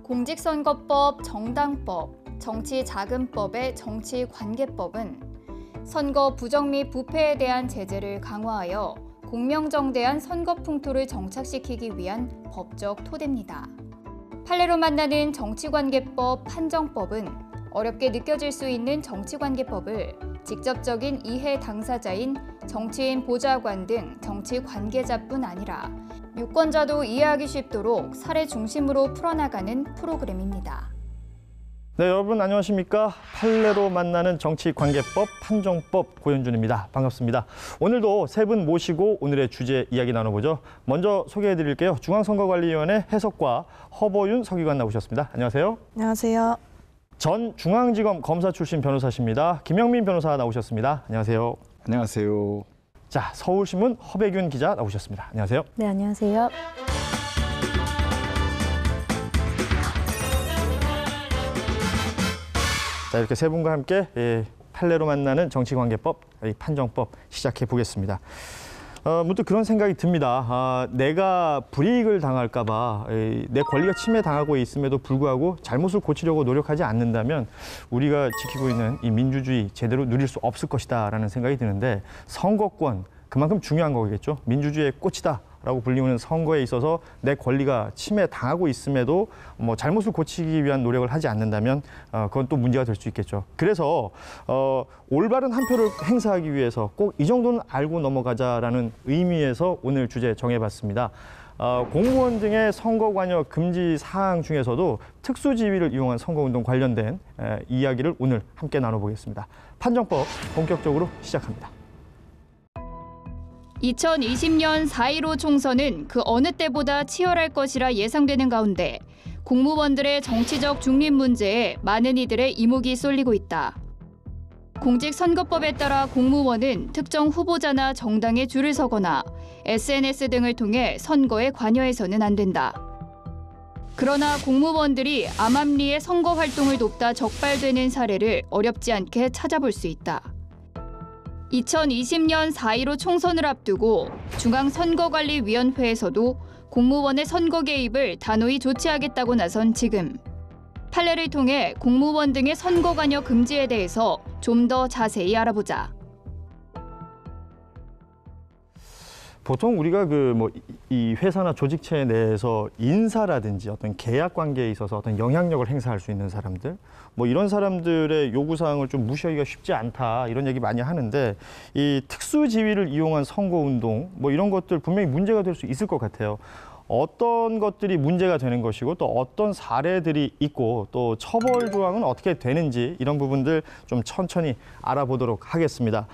공직선거법, 정당법, 정치자금법의 정치관계법은 선거 부정 및 부패에 대한 제재를 강화하여 공명정대한 선거 풍토를 정착시키기 위한 법적 토대입니다. 판례로 만나는 정치관계법, 판정법은 어렵게 느껴질 수 있는 정치관계법을 직접적인 이해 당사자인 정치인, 보좌관 등 정치 관계자뿐 아니라 유권자도 이해하기 쉽도록 사례 중심으로 풀어나가는 프로그램입니다. 네, 여러분 안녕하십니까? 판례로 만나는 정치관계법, 판정법 고현준입니다. 반갑습니다. 오늘도 세 분 모시고 오늘의 주제 이야기 나눠보죠. 먼저 소개해드릴게요. 중앙선거관리위원회 해석과 허보윤 서기관 나오셨습니다. 안녕하세요. 안녕하세요. 전 중앙지검 검사 출신 변호사십니다. 김영민 변호사 나오셨습니다. 안녕하세요. 안녕하세요. 자, 서울신문 허백윤 기자 나오셨습니다. 안녕하세요. 네, 안녕하세요. 자, 이렇게 세 분과 함께 판례로 만나는 정치관계법, 판정법 시작해 보겠습니다. 문득 그런 생각이 듭니다. 내가 불이익을 당할까 봐 내 권리가 침해당하고 있음에도 불구하고 잘못을 고치려고 노력하지 않는다면 우리가 지키고 있는 이 민주주의 제대로 누릴 수 없을 것이다라는 생각이 드는데, 선거권 그만큼 중요한 거겠죠. 민주주의의 꽃이다라고 불리우는 선거에 있어서 내 권리가 침해당하고 있음에도 잘못을 고치기 위한 노력을 하지 않는다면 그건 또 문제가 될 수 있겠죠. 그래서 올바른 한 표를 행사하기 위해서 꼭 이 정도는 알고 넘어가자라는 의미에서 오늘 주제 정해봤습니다. 공무원 등의 선거 관여 금지 사항 중에서도 특수지위를 이용한 선거운동 관련된 이야기를 오늘 함께 나눠보겠습니다. 판정법 본격적으로 시작합니다. 2020년 4.15 총선은 그 어느 때보다 치열할 것이라 예상되는 가운데 공무원들의 정치적 중립 문제에 많은 이들의 이목이 쏠리고 있다. 공직선거법에 따라 공무원은 특정 후보자나 정당에 줄을 서거나 SNS 등을 통해 선거에 관여해서는 안 된다. 그러나 공무원들이 암암리에 선거 활동을 돕다 적발되는 사례를 어렵지 않게 찾아볼 수 있다. 2020년 4.15 총선을 앞두고 중앙선거관리위원회에서도 공무원의 선거 개입을 단호히 조치하겠다고 나선 지금, 판례를 통해 공무원 등의 선거 관여 금지에 대해서 좀 더 자세히 알아보자. 보통 우리가 이 회사나 조직체 내에서 인사라든지 어떤 계약 관계에 있어서 어떤 영향력을 행사할 수 있는 사람들, 이런 사람들의 요구 사항을 좀 무시하기가 쉽지 않다, 이런 얘기 많이 하는데, 이 특수 지위를 이용한 선거 운동 이런 것들 분명히 문제가 될 수 있을 것 같아요. 어떤 것들이 문제가 되는 것이고 또 어떤 사례들이 있고 또 처벌 조항은 어떻게 되는지, 이런 부분들 좀 천천히 알아보도록 하겠습니다.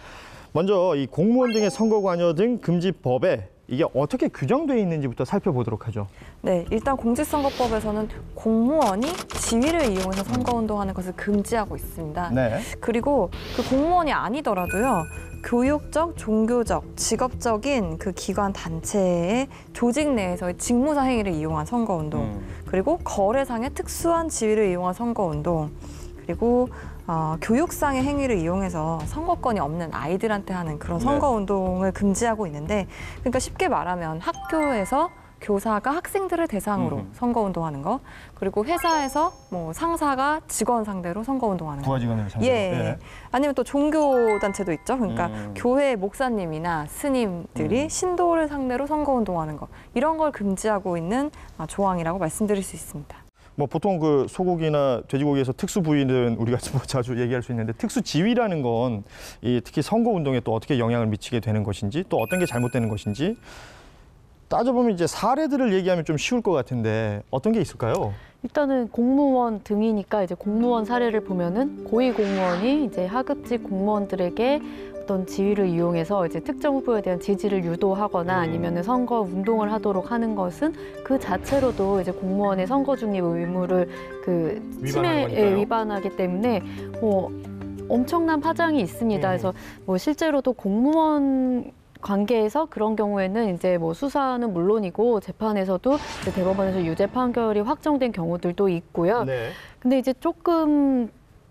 먼저 이 공무원 등의 선거 관여 등 금지법에 이게 어떻게 규정되어 있는지부터 살펴보도록 하죠. 네, 일단 공직선거법에서는 공무원이 지위를 이용해서 선거운동하는 것을 금지하고 있습니다. 네. 그리고 그 공무원이 아니더라도요, 교육적, 종교적, 직업적인 그 기관 단체의 조직 내에서의 직무상 행위를 이용한 선거운동, 그리고 거래상의 특수한 지위를 이용한 선거운동, 그리고 교육상의 행위를 이용해서 선거권이 없는 아이들한테 하는 그런 선거운동을 금지하고 있는데, 그러니까 쉽게 말하면 학교에서 교사가 학생들을 대상으로 선거운동하는 거, 그리고 회사에서 상사가 직원 상대로 선거운동하는 거. 부하 직원을 상대로. 예. 아니면 또 종교단체도 있죠. 그러니까 교회 목사님이나 스님들이 신도를 상대로 선거운동하는 거. 이런 걸 금지하고 있는 조항이라고 말씀드릴 수 있습니다. 보통 그 소고기나 돼지고기에서 특수 부위는 우리가 자주 얘기할 수 있는데, 특수 지위라는 건 특히 선거 운동에 또 어떻게 영향을 미치게 되는 것인지, 또 어떤 게 잘못되는 것인지 따져보면 이제 사례들을 얘기하면 좀 쉬울 것 같은데 어떤 게 있을까요? 일단은 공무원 등이니까 이제 공무원 사례를 보면은 고위공무원이 이제 하급직 공무원들에게 어떤 지위를 이용해서 이제 특정 후보에 대한 지지를 유도하거나 아니면은 선거 운동을 하도록 하는 것은 그 자체로도 이제 공무원의 선거 중립 의무를 위반하기 때문에 엄청난 파장이 있습니다. 그래서 실제로도 공무원 관계에서 그런 경우에는 이제 뭐 수사는 물론이고 재판에서도 이제 대법원에서 유죄 판결이 확정된 경우들도 있고요. 네. 근데 이제 조금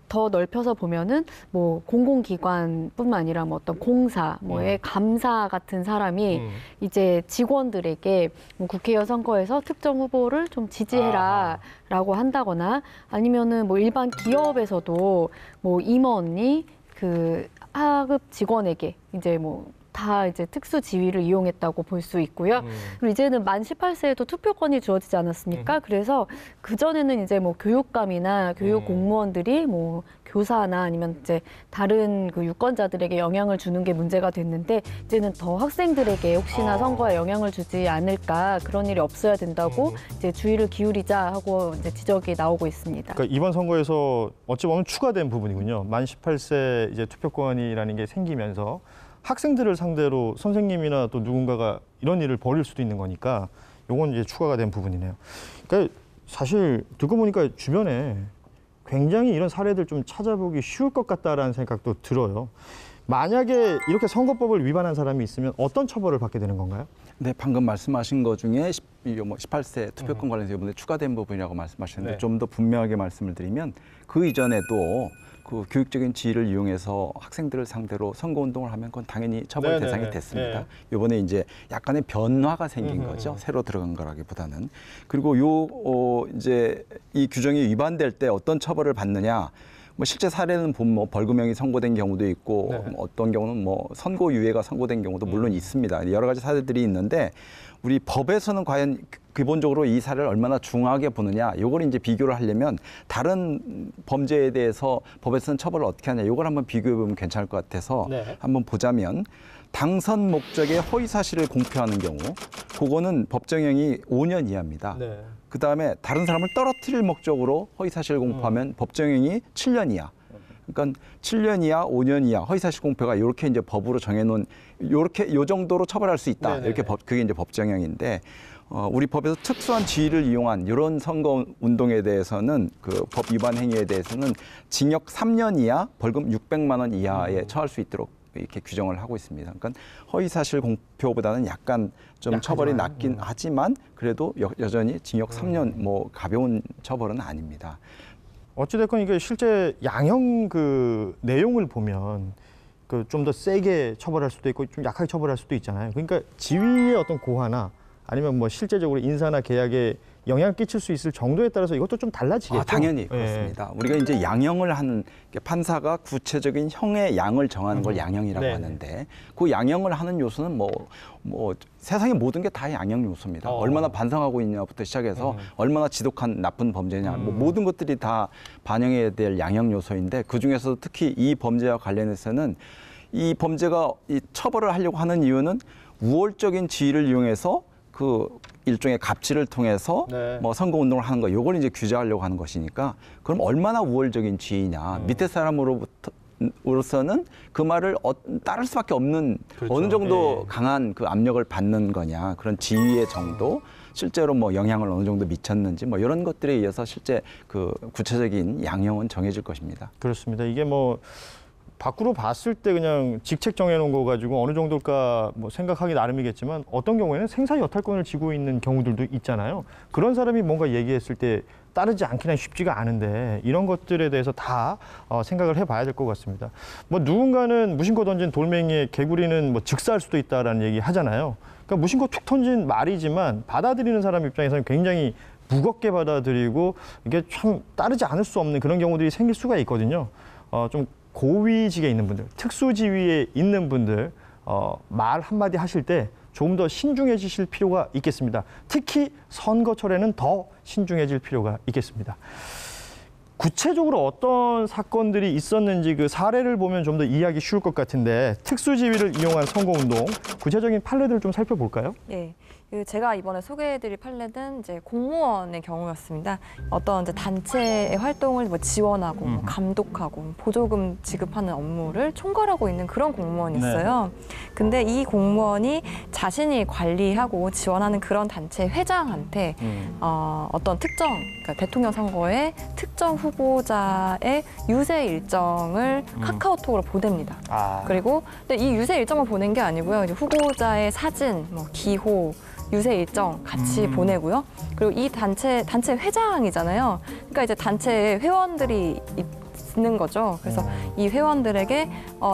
더 넓혀서 보면은 뭐 공공기관뿐만 아니라 뭐 어떤 공사, 뭐의 감사 같은 사람이 이제 직원들에게 뭐 국회의원 선거에서 특정 후보를 좀 지지해라라고 한다거나 아니면은 뭐 일반 기업에서도 뭐 임원이 그 하급 직원에게 이제 뭐 다 이제 특수 지위를 이용했다고 볼 수 있고요. 그리고 이제는 만 18세에도 투표권이 주어지지 않았습니까? 그래서 그전에는 이제 뭐 교육감이나 교육 공무원들이 뭐 교사나 아니면 이제 다른 그 유권자들에게 영향을 주는 게 문제가 됐는데 이제는 더 학생들에게 혹시나 선거에 영향을 주지 않을까 그런 일이 없어야 된다고 이제 주의를 기울이자 하고 이제 지적이 나오고 있습니다. 그러니까 이번 선거에서 어찌 보면 추가된 부분이군요. 만 18세 이제 투표권이라는 게 생기면서 학생들을 상대로 선생님이나 또 누군가가 이런 일을 벌일 수도 있는 거니까 요건 이제 추가가 된 부분이네요. 그러니까 사실 듣고 보니까 주변에 굉장히 이런 사례들 좀 찾아보기 쉬울 것 같다라는 생각도 들어요. 만약에 이렇게 선거법을 위반한 사람이 있으면 어떤 처벌을 받게 되는 건가요? 네, 방금 말씀하신 것 중에 18세 투표권 관련해서 이번에 추가된 부분이라고 말씀하셨는데 네. 좀 더 분명하게 말씀을 드리면 그 이전에도 그 교육적인 지위를 이용해서 학생들을 상대로 선거운동을 하면 그건 당연히 처벌 네네네. 대상이 됐습니다. 네. 이번에 이제 약간의 변화가 생긴 거죠. 새로 들어간 거라기보다는. 그리고 이제 이 규정이 위반될 때 어떤 처벌을 받느냐. 뭐 실제 사례는 보면 뭐 벌금형이 선고된 경우도 있고 네. 어떤 경우는 뭐 선고유예가 선고된 경우도 물론 있습니다. 여러 가지 사례들이 있는데 우리 법에서는 과연 기본적으로 이 사례를 얼마나 중하게 보느냐, 요걸 이제 비교를 하려면 다른 범죄에 대해서 법에서는 처벌을 어떻게 하냐, 요걸 한번 비교해 보면 괜찮을 것 같아서 네. 한번 보자면 당선 목적의 허위 사실을 공표하는 경우, 그거는 법정형이 5년 이하입니다. 네. 그 다음에 다른 사람을 떨어뜨릴 목적으로 허위 사실을 공표하면 법정형이 7년 이하. 그러니까 7년 이하, 5년 이하 허위사실 공표가 이렇게 이제 법으로 정해놓은 요 정도로 처벌할 수 있다. 네네네. 이렇게 그게 이제 법정형인데 우리 법에서 특수한 지위를 이용한 이런 선거 운동에 대해서는 그 법 위반 행위에 대해서는 징역 3년 이하, 벌금 600만 원 이하에 처할 수 있도록 이렇게 규정을 하고 있습니다. 그러니까 허위사실 공표보다는 약간 좀 약하지만, 처벌이 낮긴 하지만 그래도 여전히 징역 3년 뭐 가벼운 처벌은 아닙니다. 어찌됐건 이게 실제 양형 그 내용을 보면 그 좀 더 세게 처벌할 수도 있고 좀 약하게 처벌할 수도 있잖아요. 그러니까 지위의 어떤 고하나 아니면 뭐 실제적으로 인사나 계약에 영향을 끼칠 수 있을 정도에 따라서 이것도 좀 달라지겠죠. 당연히 그렇습니다. 우리가 이제 양형을 하는 판사가 구체적인 형의 양을 정하는 걸 양형이라고 네네. 하는데 그 양형을 하는 요소는 뭐 세상의 모든 게 다 양형 요소입니다. 얼마나 반성하고 있냐부터 시작해서 얼마나 지독한 나쁜 범죄냐, 뭐 모든 것들이 다 반영해야 될 양형 요소인데 그 중에서도 특히 이 범죄와 관련해서는 이 범죄가 이 처벌을 하려고 하는 이유는 우월적인 지위를 이용해서 그 일종의 갑질을 통해서 네. 뭐 선거 운동을 하는 거, 요걸 이제 규제하려고 하는 것이니까 그럼 얼마나 우월적인 지위냐, 밑에 사람으로서는 그 말을 따를 수밖에 없는 그렇죠. 어느 정도 예. 강한 그 압력을 받는 거냐, 그런 지위의 정도, 실제로 뭐 영향을 어느 정도 미쳤는지 뭐 이런 것들에 의해서 실제 그 구체적인 양형은 정해질 것입니다. 그렇습니다. 이게 뭐 밖으로 봤을 때 그냥 직책 정해놓은 거 가지고 어느 정도일까 뭐 생각하기 나름이겠지만 어떤 경우에는 생사 여탈권을 쥐고 있는 경우들도 있잖아요. 그런 사람이 뭔가 얘기했을 때 따르지 않기는 쉽지가 않은데 이런 것들에 대해서 다 생각을 해봐야 될 것 같습니다. 뭐 누군가는 무심코 던진 돌멩이에 개구리는 뭐 즉사할 수도 있다라는 얘기 하잖아요. 그러니까 무심코 툭 던진 말이지만 받아들이는 사람 입장에서는 굉장히 무겁게 받아들이고 이게 참 따르지 않을 수 없는 그런 경우들이 생길 수가 있거든요. 좀 고위직에 있는 분들, 특수지위에 있는 분들 말 한마디 하실 때 좀 더 신중해지실 필요가 있겠습니다. 특히 선거철에는 더 신중해질 필요가 있겠습니다. 구체적으로 어떤 사건들이 있었는지 그 사례를 보면 좀 더 이해하기 쉬울 것 같은데 특수지위를 이용한 선거운동, 구체적인 판례들을 좀 살펴볼까요? 네. 제가 이번에 소개해드릴 판례는 이제 공무원의 경우였습니다. 어떤 이제 단체의 활동을 뭐 지원하고 뭐 감독하고 보조금 지급하는 업무를 총괄하고 있는 그런 공무원이 있어요. 근데 이 공무원이 자신이 관리하고 지원하는 그런 단체 회장한테 어떤 특정, 그러니까 대통령 선거의 특정 후보자의 유세 일정을 카카오톡으로 보냅니다. 그리고 근데 이 유세 일정을 보낸 게 아니고요. 이제 후보자의 사진, 뭐 기호, 유세 일정 같이 보내고요. 그리고 이 단체 회장이잖아요. 그러니까 이제 단체에 회원들이 있는 거죠. 그래서 이 회원들에게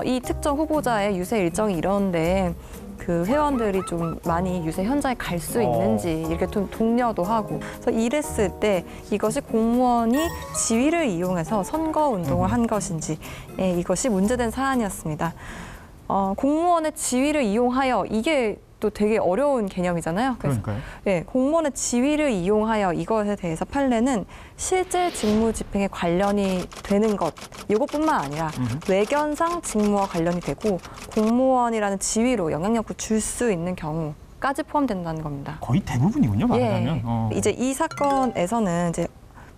이 특정 후보자의 유세 일정이 이런데 그 회원들이 좀 많이 유세 현장에 갈 수 있는지 이렇게 좀 독려도 하고. 그래서 이랬을 때 이것이 공무원이 지위를 이용해서 선거 운동을 한 것인지 이것이 문제된 사안이었습니다. 공무원의 지위를 이용하여 이게 또 되게 어려운 개념이잖아요. 그래서 공무원의 지위를 이용하여 이것에 대해서 판례는 실제 직무 집행에 관련이 되는 것 이것뿐만 아니라 외견상 직무와 관련이 되고 공무원이라는 지위로 영향력을 줄 수 있는 경우까지 포함된다는 겁니다. 거의 대부분이군요, 말하자면. 이제 이 사건에서는 이제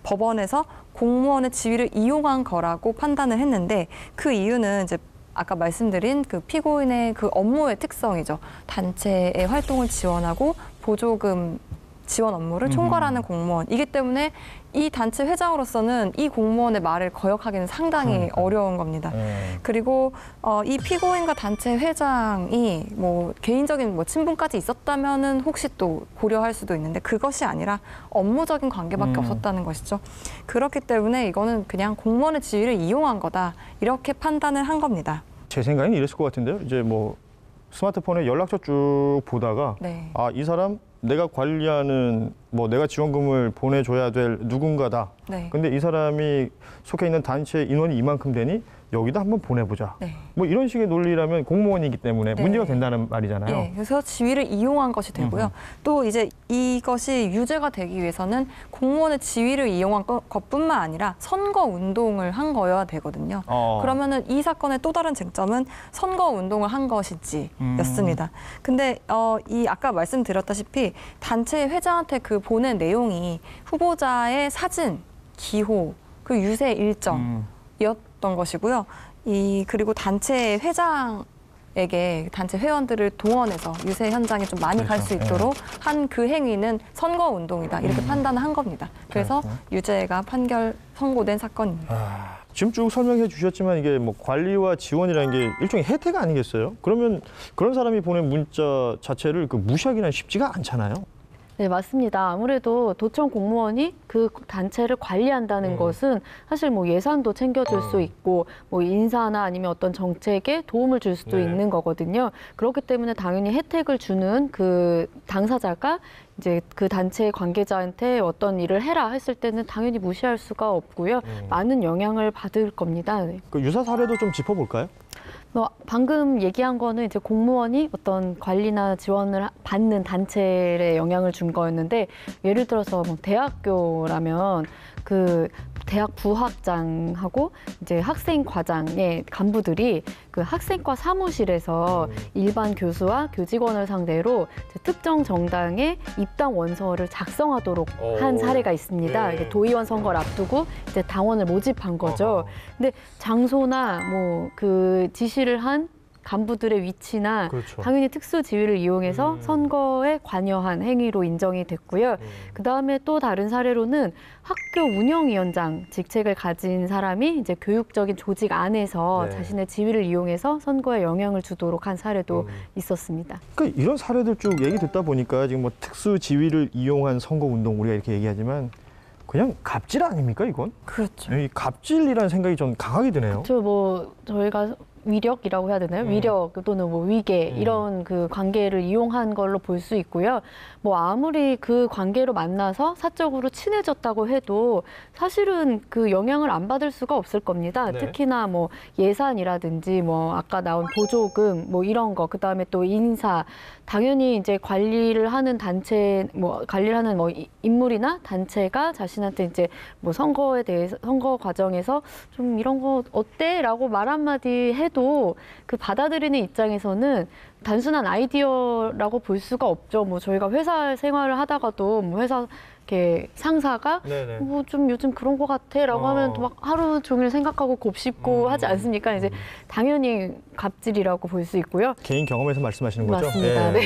법원에서 공무원의 지위를 이용한 거라고 판단을 했는데 그 이유는 이제 아까 말씀드린 그 피고인의 그 업무의 특성이죠. 단체의 활동을 지원하고 보조금 지원 업무를 총괄하는 공무원. 이기 때문에 이 단체 회장으로서는 이 공무원의 말을 거역하기는 상당히 어려운 겁니다. 그리고 이 피고인과 단체 회장이 뭐 개인적인 뭐 친분까지 있었다면은 혹시 또 고려할 수도 있는데 그것이 아니라 업무적인 관계밖에 없었다는 것이죠. 그렇기 때문에 이거는 그냥 공무원의 지위를 이용한 거다 이렇게 판단을 한 겁니다. 제 생각엔 이랬을 것 같은데요. 이제 뭐 스마트폰에 연락처 쭉 보다가 아, 이 사람 내가 관리하는 뭐 내가 지원금을 보내줘야 될 누군가다. 근데 이 사람이 속해 있는 단체 인원이 이만큼 되니 여기다 한번 보내보자. 뭐 이런 식의 논리라면 공무원이기 때문에 문제가 된다는 말이잖아요. 그래서 지위를 이용한 것이 되고요. 또 이제 이것이 유죄가 되기 위해서는 공무원의 지위를 이용한 것뿐만 아니라 선거 운동을 한 거여야 되거든요. 그러면은 이 사건의 또 다른 쟁점은 선거 운동을 한 것인지였습니다. 근데 이 아까 말씀드렸다시피 단체 회장한테 그 보낸 내용이 후보자의 사진, 기호, 그 유세 일정이었던 것이고요. 그리고 단체 회장에게 단체 회원들을 동원해서 유세 현장에 좀 많이 갈 수 있도록 한 그 행위는 선거 운동이다 이렇게 판단을 한 겁니다. 그래서 유죄가 선고된 사건입니다. 지금 쭉 설명해 주셨지만 이게 뭐 관리와 지원이라는 게 일종의 혜택 아니겠어요? 그러면 그런 사람이 보낸 문자 자체를 무시하기는 쉽지가 않잖아요. 네, 맞습니다. 아무래도 도청 공무원이 그 단체를 관리한다는 것은 사실 뭐 예산도 챙겨줄 수 있고 뭐 인사나 아니면 어떤 정책에 도움을 줄 수도 있는 거거든요. 그렇기 때문에 당연히 혜택을 주는 그 당사자가 이제 그 단체 관계자한테 어떤 일을 해라 했을 때는 당연히 무시할 수가 없고요. 많은 영향을 받을 겁니다. 그 유사 사례도 좀 짚어볼까요? 방금 얘기한 거는 이제 공무원이 어떤 관리나 지원을 받는 단체에 영향을 준 거였는데 예를 들어서 뭐 대학교라면 그 대학 부학장하고 이제 학생 과장의 간부들이 그 학생과 사무실에서 일반 교수와 교직원을 상대로 특정 정당의 입당 원서를 작성하도록 한 사례가 있습니다. 이제 도의원 선거를 앞두고 이제 당원을 모집한 거죠. 근데 장소나 뭐 그 지시를 한 간부들의 위치나 당연히 특수 지위를 이용해서 선거에 관여한 행위로 인정이 됐고요. 그다음에 또 다른 사례로는 학교 운영위원장 직책을 가진 사람이 이제 교육적인 조직 안에서 자신의 지위를 이용해서 선거에 영향을 주도록 한 사례도 있었습니다. 그러니까 이런 사례들 쭉 얘기 듣다 보니까 지금 뭐 특수 지위를 이용한 선거 운동 우리가 이렇게 얘기하지만 그냥 갑질 아닙니까 이건? 그렇죠. 이 갑질이라는 생각이 좀 강하게 드네요. 그렇죠. 뭐 저희가 위력이라고 해야 되나요? 위력 또는 뭐 위계 이런 그 관계를 이용한 걸로 볼 수 있고요. 뭐 아무리 그 관계로 만나서 사적으로 친해졌다고 해도 사실은 그 영향을 안 받을 수가 없을 겁니다. 특히나 뭐 예산이라든지 뭐 아까 나온 보조금 뭐 이런 거, 그다음에 또 인사, 당연히 이제 관리를 하는 단체 뭐 관리를 하는 뭐 인물이나 단체가 자신한테 이제 뭐 선거에 대해서 선거 과정에서 좀 이런 거 어때라고 말 한마디 해도 해도 그 받아들이는 입장에서는 단순한 아이디어라고 볼 수가 없죠. 뭐 저희가 회사 생활을 하다가도 뭐 회사 이렇게 상사가 네네. 뭐 좀 요즘 그런 것 같아라고 하면 또 막 하루 종일 생각하고 곱씹고 하지 않습니까? 이제 당연히 갑질이라고 볼 수 있고요. 개인 경험에서 말씀하시는 거죠? 맞습니다. 네.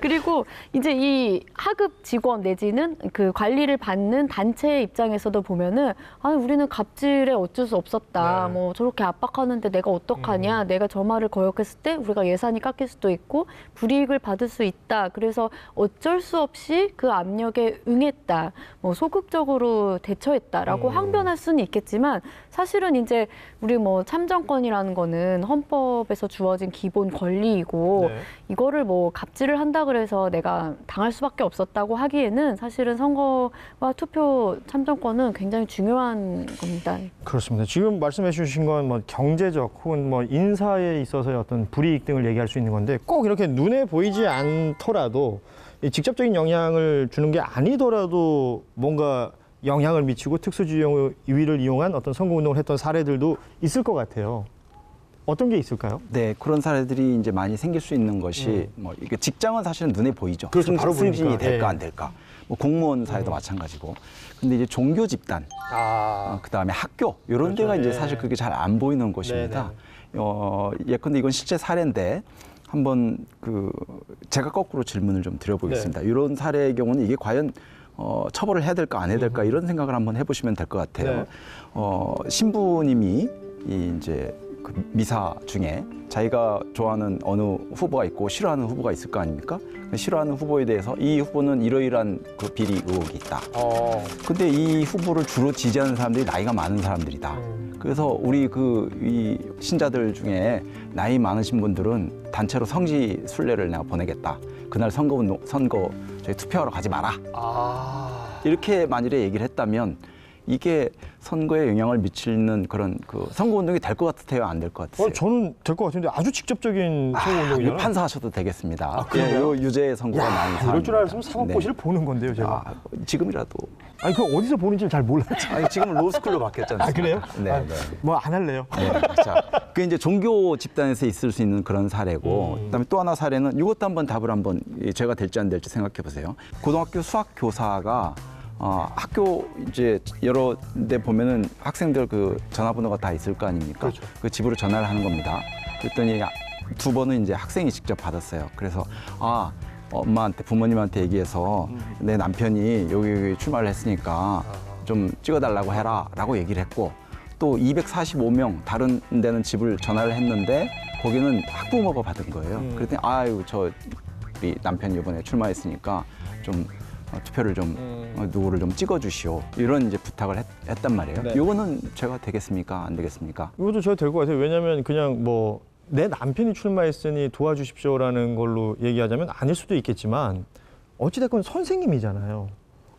그리고 이제 이 하급 직원 내지는 그 관리를 받는 단체 입장에서도 보면은 아, 우리는 갑질에 어쩔 수 없었다. 네. 뭐 저렇게 압박하는데 내가 어떡하냐. 내가 저 말을 거역했을 때 우리가 예산이 깎일 수도 있고 불이익을 받을 수 있다. 그래서 어쩔 수 없이 그 압력에 응했다. 뭐 소극적으로 대처했다라고 항변할 수는 있겠지만 사실은 이제 우리 뭐 참정권이라는 거는 헌법에서 주어진 기본 권리이고 네. 이거를 뭐 갑질을 한다 그래서 내가 당할 수밖에 없었다고 하기에는 사실은 선거와 투표 참정권은 굉장히 중요한 겁니다. 그렇습니다. 지금 말씀해 주신 건 뭐 경제적 혹은 뭐 인사에 있어서의 어떤 불이익 등을 얘기할 수 있는 건데 꼭 이렇게 눈에 보이지 않더라도 이 직접적인 영향을 주는 게 아니더라도 뭔가 영향을 미치고 특수지위를 이용한 어떤 선거운동을 했던 사례들도 있을 것 같아요. 어떤 게 있을까요? 네, 그런 사례들이 이제 많이 생길 수 있는 것이 뭐 이게 직장은 사실은 눈에 보이죠. 그렇죠, 바로 승진이 보이니까. 될까 예. 안 될까. 뭐 공무원 사회도 마찬가지고. 근데 이제 종교 집단, 그다음에 학교 이런 그렇죠. 데가 이제 예. 사실 그게 잘 안 보이는 곳입니다. 예컨대 이건 실제 사례인데 한번 그 제가 거꾸로 질문을 좀 드려보겠습니다. 이런 사례의 경우는 이게 과연 처벌을 해야 될까 안 해야 될까 이런 생각을 한번 해보시면 될 것 같아요. 네. 신부님이 이제 그 미사 중에 자기가 좋아하는 어느 후보가 있고 싫어하는 후보가 있을 거 아닙니까? 싫어하는 후보에 대해서 이 후보는 이러이러한 그 비리 의혹이 있다. 근데 이 후보를 주로 지지하는 사람들이 나이가 많은 사람들이다. 그래서 우리 이 신자들 중에 나이 많으신 분들은 단체로 성지 순례를 내가 보내겠다. 그날 선거 저희 투표하러 가지 마라. 이렇게 만일에 얘기를 했다면 이게 선거에 영향을 미치는 그런 그 선거운동이 될 것 같아요, 안 될 것 같으세요? 저는 될 것 같은데 아주 직접적인 선거운동이잖아요. 판사하셔도 되겠습니다. 그래요? 요 유죄 선고가 많은 사람. 이럴 줄 알았으면 사법고시를 보는 건데요, 제가. 지금이라도. 아니, 그 어디서 보는지를 잘 몰라요. 아니, 지금 로스쿨로 바뀌었지 않습니까? 그래요? 네. 뭐 안 할래요. 네. 자, 그 이제 종교 집단에서 있을 수 있는 그런 사례고, 그다음에 또 하나 사례는 이것도 한번 답을 한번 제가 될지 안 될지 생각해 보세요. 고등학교 수학 교사가 학교 이제 여러 데 보면은 학생들 그 전화번호가 다 있을 거 아닙니까? 그렇죠. 그 집으로 전화를 하는 겁니다. 그랬더니 두 번은 이제 학생이 직접 받았어요. 그래서 엄마한테 부모님한테 얘기해서 내 남편이 여기 출마를 했으니까 좀 찍어달라고 해라라고 얘기를 했고 또 245명 다른 데는 집을 전화를 했는데 거기는 학부모가 받은 거예요. 그랬더니 아유 우리 남편이 이번에 출마했으니까 좀 투표를 좀 누구를 좀 찍어주시오 이런 이제 부탁을 했단 말이에요. 네. 이거는 제가 되겠습니까 안 되겠습니까? 이것도 제가 될 것 같아요. 왜냐하면 그냥 뭐 내 남편이 출마했으니 도와주십시오라는 걸로 얘기하자면 아닐 수도 있겠지만 어찌됐건 선생님이잖아요.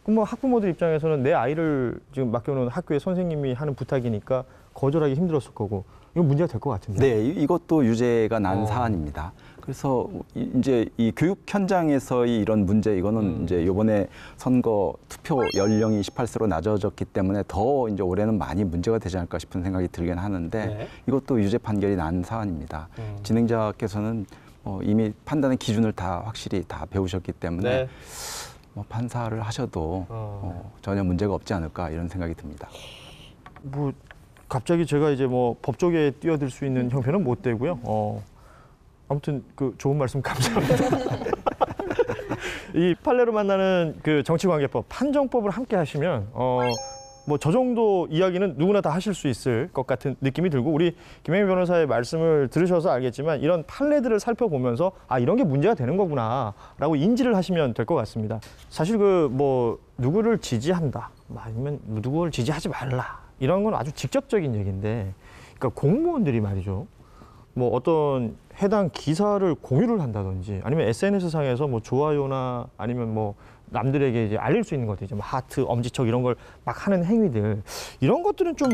그럼 뭐 학부모들 입장에서는 내 아이를 지금 맡겨놓은 학교의 선생님이 하는 부탁이니까 거절하기 힘들었을 거고 이건 문제가 될 것 같은데. 네, 이것도 유죄가 난 사안입니다. 그래서 이제 이 교육 현장에서의 이런 문제 이거는 이제 이번에 선거 투표 연령이 18세로 낮아졌기 때문에 더 이제 올해는 많이 문제가 되지 않을까 싶은 생각이 들긴 하는데 네. 이것도 유죄 판결이 난 사안입니다. 진행자께서는 이미 판단의 기준을 다 확실히 다 배우셨기 때문에 네. 뭐 판사를 하셔도 전혀 문제가 없지 않을까 이런 생각이 듭니다. 뭐 갑자기 제가 이제 뭐 법조계에 뛰어들 수 있는 형편은 못 되고요. 아무튼 그 좋은 말씀 감사합니다. 이 판례로 만나는 그 정치관계법, 판정법을 함께 하시면 뭐 저 정도 이야기는 누구나 다 하실 수 있을 것 같은 느낌이 들고 우리 김혜미 변호사의 말씀을 들으셔서 알겠지만 이런 판례들을 살펴보면서 이런 게 문제가 되는 거구나라고 인지를 하시면 될 것 같습니다. 사실 그 뭐 누구를 지지한다, 아니면 누구를 지지하지 말라 이런 건 아주 직접적인 얘기인데, 그러니까 공무원들이 말이죠. 뭐 어떤 해당 기사를 공유를 한다든지 아니면 SNS 상에서 뭐 좋아요나 아니면 뭐 남들에게 이제 알릴 수 있는 것들 이제 뭐 하트, 엄지척 이런 걸 막 하는 행위들 이런 것들은 좀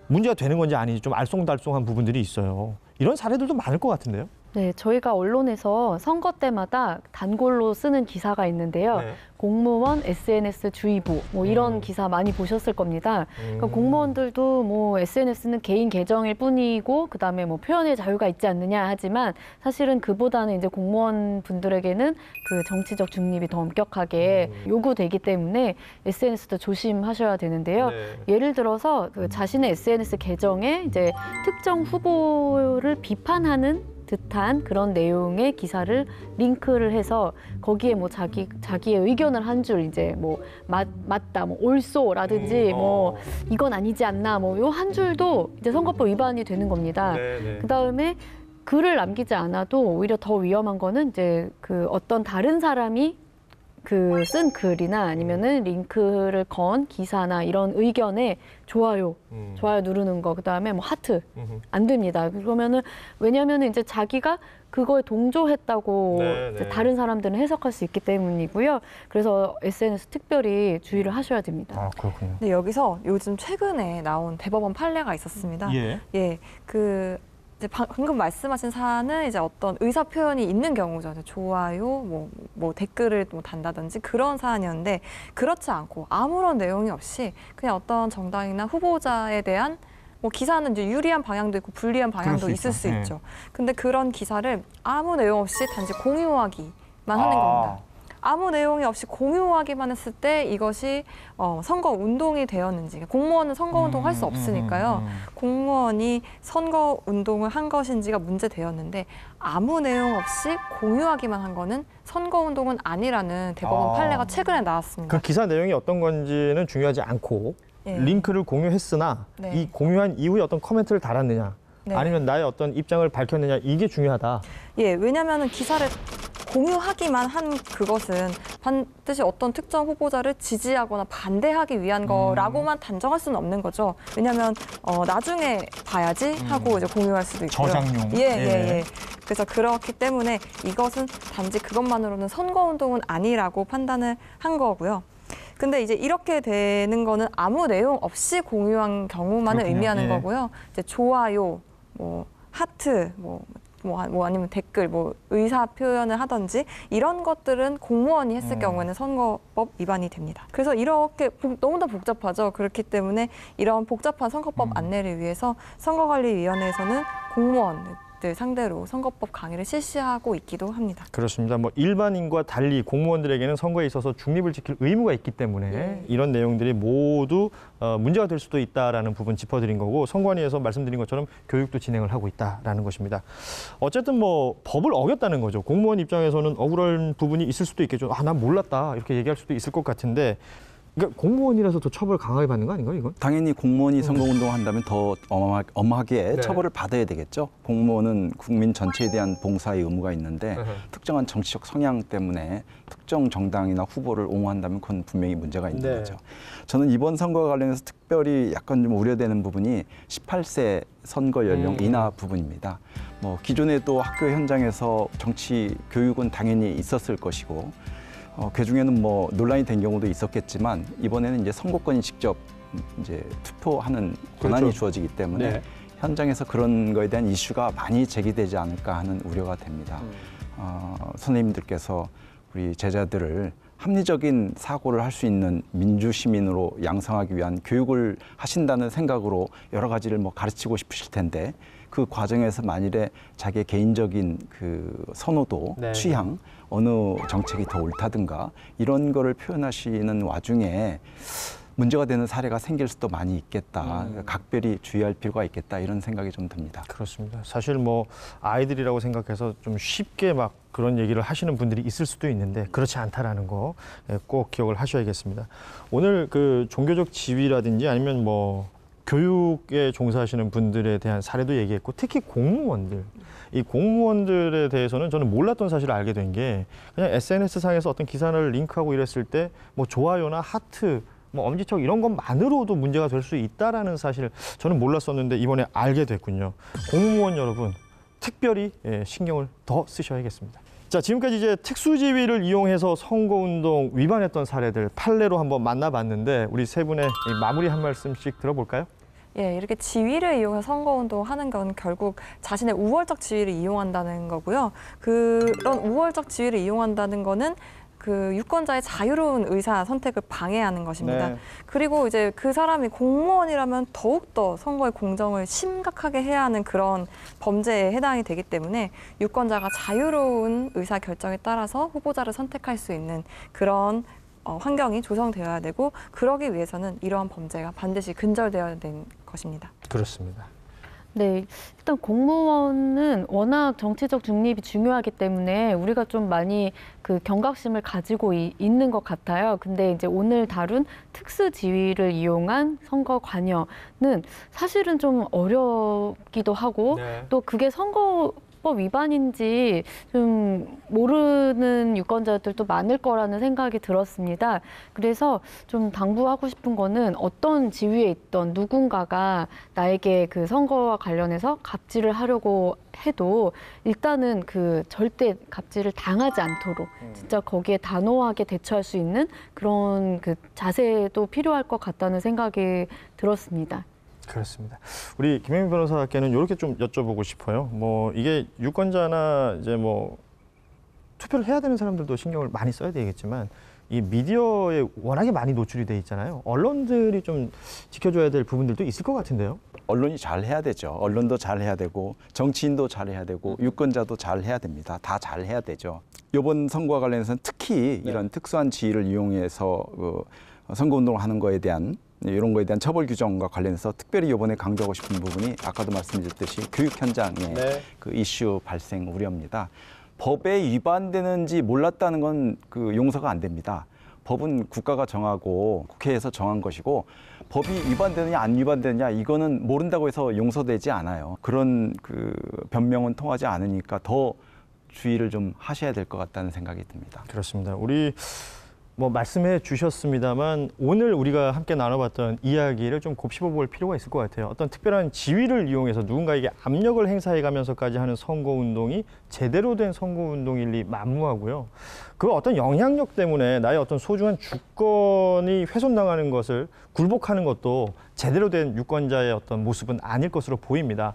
문제가 되는 건지 아닌지 좀 알쏭달쏭한 부분들이 있어요. 이런 사례들도 많을 것 같은데요. 네, 저희가 언론에서 선거 때마다 단골로 쓰는 기사가 있는데요. 네. 공무원 SNS 주의보 뭐 이런 기사 많이 보셨을 겁니다. 그러니까 공무원들도 뭐 SNS는 개인 계정일 뿐이고 그다음에 뭐 표현의 자유가 있지 않느냐 하지만 사실은 그보다는 이제 공무원 분들에게는 그 정치적 중립이 더 엄격하게 요구되기 때문에 SNS도 조심하셔야 되는데요. 네. 예를 들어서 그 자신의 SNS 계정에 이제 특정 후보를 비판하는 듯한 그런 내용의 기사를 링크를 해서 거기에 뭐 자기의 의견을 한 줄 이제 뭐 맞다 뭐 옳소라든지 뭐 이건 아니지 않나 뭐 요 한 줄도 이제 선거법 위반이 되는 겁니다. 네. 그다음에 글을 남기지 않아도 오히려 더 위험한 거는 이제 그 어떤 다른 사람이 그 쓴 글이나 아니면은 링크를 건 기사나 이런 의견에 좋아요 누르는 거, 그다음에 뭐 하트 안 됩니다. 그러면은 왜냐면은 이제 자기가 그거에 동조했다고 이제 다른 사람들은 해석할 수 있기 때문이고요. 그래서 SNS 특별히 주의를 하셔야 됩니다. 아, 그렇군요. 근데 여기서 요즘 최근에 나온 대법원 판례가 있었습니다. 예. 그 이제 방금 말씀하신 사안은 이제 어떤 의사 표현이 있는 경우죠. 좋아요, 뭐 댓글을 뭐 단다든지 그런 사안이었는데 그렇지 않고 아무런 내용이 없이 그냥 어떤 정당이나 후보자에 대한 뭐 기사는 이제 유리한 방향도 있고 불리한 방향도 있을 수 있죠. 근데 그런 기사를 아무 내용 없이 단지 공유하기만 하는 겁니다. 아무 내용이 없이 공유하기만 했을 때 이것이 선거 운동이 되었는지, 공무원은 선거 운동 할 수 없으니까요. 공무원이 선거 운동을 한 것인지가 문제되었는데 아무 내용 없이 공유하기만 한 거는 선거 운동은 아니라는 대법원 판례가 최근에 나왔습니다. 그 기사 내용이 어떤 건지는 중요하지 않고 링크를 공유했으나 이 공유한 이후에 어떤 코멘트를 달았느냐 아니면 나의 어떤 입장을 밝혔느냐 이게 중요하다. 예, 왜냐하면 기사를 공유하기만 한 그것은 반드시 어떤 특정 후보자를 지지하거나 반대하기 위한 거라고만 단정할 수는 없는 거죠. 왜냐하면 나중에 봐야지 하고 이제 공유할 수도 있고요. 저장용. 예. 그래서 그렇기 때문에 이것은 단지 그것만으로는 선거운동은 아니라고 판단을 한 거고요. 근데 이제 이렇게 되는 거는 아무 내용 없이 공유한 경우만을 그렇군요. 의미하는 거고요. 이제 좋아요, 뭐 하트, 뭐 아니면 댓글, 뭐 의사 표현을 하든지 이런 것들은 공무원이 했을 경우에는 선거법 위반이 됩니다. 그래서 이렇게 너무나 복잡하죠. 그렇기 때문에 이런 복잡한 선거법 안내를 위해서 선거관리위원회에서는 공무원들 상대로 선거법 강의를 실시하고 있기도 합니다. 그렇습니다. 뭐 일반인과 달리 공무원들에게는 선거에 있어서 중립을 지킬 의무가 있기 때문에 이런 내용들이 모두 문제가 될 수도 있다라는 부분 짚어드린 거고 선관위에서 말씀드린 것처럼 교육도 진행을 하고 있다라는 것입니다. 어쨌든 뭐 법을 어겼다는 거죠. 공무원 입장에서는 억울한 부분이 있을 수도 있겠죠. 아, 난 몰랐다 이렇게 얘기할 수도 있을 것 같은데 그러니까 공무원이라서 더 처벌 강하게 받는 거 아닌가요, 이건? 당연히 공무원이 선거운동을 한다면 더 엄하게 처벌을 받아야 되겠죠. 공무원은 국민 전체에 대한 봉사의 의무가 있는데 특정한 정치적 성향 때문에 특정 정당이나 후보를 옹호한다면 그건 분명히 문제가 있는 거죠. 저는 이번 선거와 관련해서 특별히 약간 좀 우려되는 부분이 18세 선거 연령 인하 부분입니다. 뭐 기존에도 학교 현장에서 정치 교육은 당연히 있었을 것이고 그 중에는 뭐 논란이 된 경우도 있었겠지만 이번에는 이제 선거권이 직접 이제 투표하는 권한이 주어지기 때문에 현장에서 그런 거에 대한 이슈가 많이 제기되지 않을까 하는 우려가 됩니다. 선생님들께서 우리 제자들을 합리적인 사고를 할 수 있는 민주 시민으로 양성하기 위한 교육을 하신다는 생각으로 여러 가지를 뭐 가르치고 싶으실 텐데 그 과정에서 만일에 자기의 개인적인 그 선호도, 취향, 어느 정책이 더 옳다든가 이런 거를 표현하시는 와중에 문제가 되는 사례가 생길 수도 많이 있겠다. 각별히 주의할 필요가 있겠다. 이런 생각이 좀 듭니다. 그렇습니다. 사실 뭐 아이들이라고 생각해서 좀 쉽게 막 그런 얘기를 하시는 분들이 있을 수도 있는데 그렇지 않다라는 거 꼭 기억을 하셔야겠습니다. 오늘 그 종교적 지위라든지 아니면 뭐 교육에 종사하시는 분들에 대한 사례도 얘기했고 특히 공무원들, 이 공무원들에 대해서는 저는 몰랐던 사실을 알게 된 게 그냥 SNS상에서 어떤 기사를 링크하고 이랬을 때 뭐 좋아요나 하트, 뭐 엄지척 이런 것만으로도 문제가 될 수 있다라는 사실을 저는 몰랐었는데 이번에 알게 됐군요. 공무원 여러분 특별히 신경을 더 쓰셔야겠습니다. 자, 지금까지 이제 특수지위를 이용해서 선거운동 위반했던 사례들 판례로 한번 만나봤는데 우리 세 분의 마무리 한 말씀씩 들어볼까요? 예, 이렇게 지위를 이용해서 선거운동을 하는 건 결국 자신의 우월적 지위를 이용한다는 거고요. 그런 우월적 지위를 이용한다는 거는 그 유권자의 자유로운 의사 선택을 방해하는 것입니다. 네. 그리고 이제 그 사람이 공무원이라면 더욱더 선거의 공정을 심각하게 해야 하는 그런 범죄에 해당이 되기 때문에 유권자가 자유로운 의사 결정에 따라서 후보자를 선택할 수 있는 그런 환경이 조성되어야 되고, 그러기 위해서는 이러한 범죄가 반드시 근절되어야 되는 것입니다. 그렇습니다. 네, 일단 공무원은 워낙 정치적 중립이 중요하기 때문에 우리가 좀 많이 그 경각심을 가지고 있는 것 같아요. 근데 이제 오늘 다룬 특수 지위를 이용한 선거 관여는 사실은 좀 어렵기도 하고 네. 또 그게 선거법 위반인지 좀 모르는 유권자들도 많을 거라는 생각이 들었습니다. 그래서 좀 당부하고 싶은 거는 어떤 지위에 있던 누군가가 나에게 그 선거와 관련해서 갑질을 하려고 해도 일단은 그 절대 갑질을 당하지 않도록 진짜 거기에 단호하게 대처할 수 있는 그런 그 자세도 필요할 것 같다는 생각이 들었습니다. 그렇습니다. 우리 김혜민 변호사께는 이렇게 좀 여쭤보고 싶어요. 뭐 이게 유권자나 이제 뭐 투표를 해야 되는 사람들도 신경을 많이 써야 되겠지만 이 미디어에 워낙에 많이 노출이 돼 있잖아요. 언론들이 좀 지켜줘야 될 부분들도 있을 것 같은데요. 언론이 잘 해야 되죠. 언론도 잘 해야 되고 정치인도 잘 해야 되고 유권자도 잘 해야 됩니다. 다 잘 해야 되죠. 이번 선거와 관련해서는 특히 이런 특수한 지위를 이용해서 선거운동을 하는 거에 대한 이런 거에 대한 처벌 규정과 관련해서 특별히 이번에 강조하고 싶은 부분이 아까도 말씀드렸듯이 교육 현장의 그 이슈 발생 우려입니다. 법에 위반되는지 몰랐다는 건 그 용서가 안 됩니다. 법은 국가가 정하고 국회에서 정한 것이고 법이 위반되느냐 안 위반되느냐 이거는 모른다고 해서 용서되지 않아요. 그런 그 변명은 통하지 않으니까 더 주의를 좀 하셔야 될 것 같다는 생각이 듭니다. 그렇습니다. 우리 뭐 말씀해 주셨습니다만 오늘 우리가 함께 나눠봤던 이야기를 좀 곱씹어 볼 필요가 있을 것 같아요. 어떤 특별한 지위를 이용해서 누군가에게 압력을 행사해 가면서까지 하는 선거운동이 제대로 된 선거운동일 리 만무하고요. 그 어떤 영향력 때문에 나의 어떤 소중한 주권이 훼손당하는 것을 굴복하는 것도 제대로 된 유권자의 어떤 모습은 아닐 것으로 보입니다.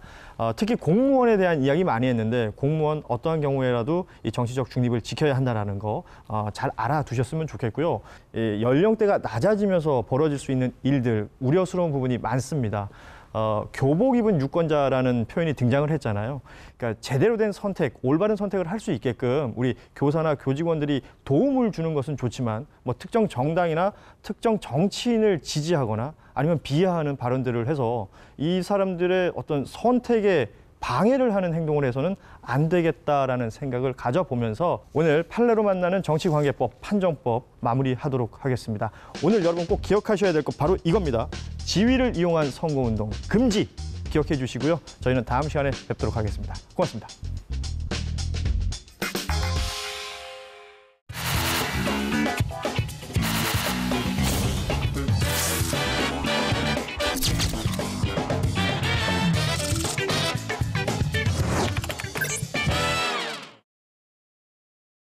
특히 공무원에 대한 이야기 많이 했는데 공무원 어떠한 경우에라도 이 정치적 중립을 지켜야 한다는 거 잘 알아두셨으면 좋겠고요. 연령대가 낮아지면서 벌어질 수 있는 일들, 우려스러운 부분이 많습니다. 교복 입은 유권자라는 표현이 등장을 했잖아요. 그러니까 제대로 된 선택, 올바른 선택을 할 수 있게끔 우리 교사나 교직원들이 도움을 주는 것은 좋지만 뭐 특정 정당이나 특정 정치인을 지지하거나 아니면 비하하는 발언들을 해서 이 사람들의 어떤 선택에 방해를 하는 행동을 해서는 안 되겠다라는 생각을 가져보면서 오늘 판례로 만나는 정치관계법, 판정법 마무리하도록 하겠습니다. 오늘 여러분 꼭 기억하셔야 될 것 바로 이겁니다. 지위를 이용한 선거운동 금지 기억해 주시고요. 저희는 다음 시간에 뵙도록 하겠습니다. 고맙습니다.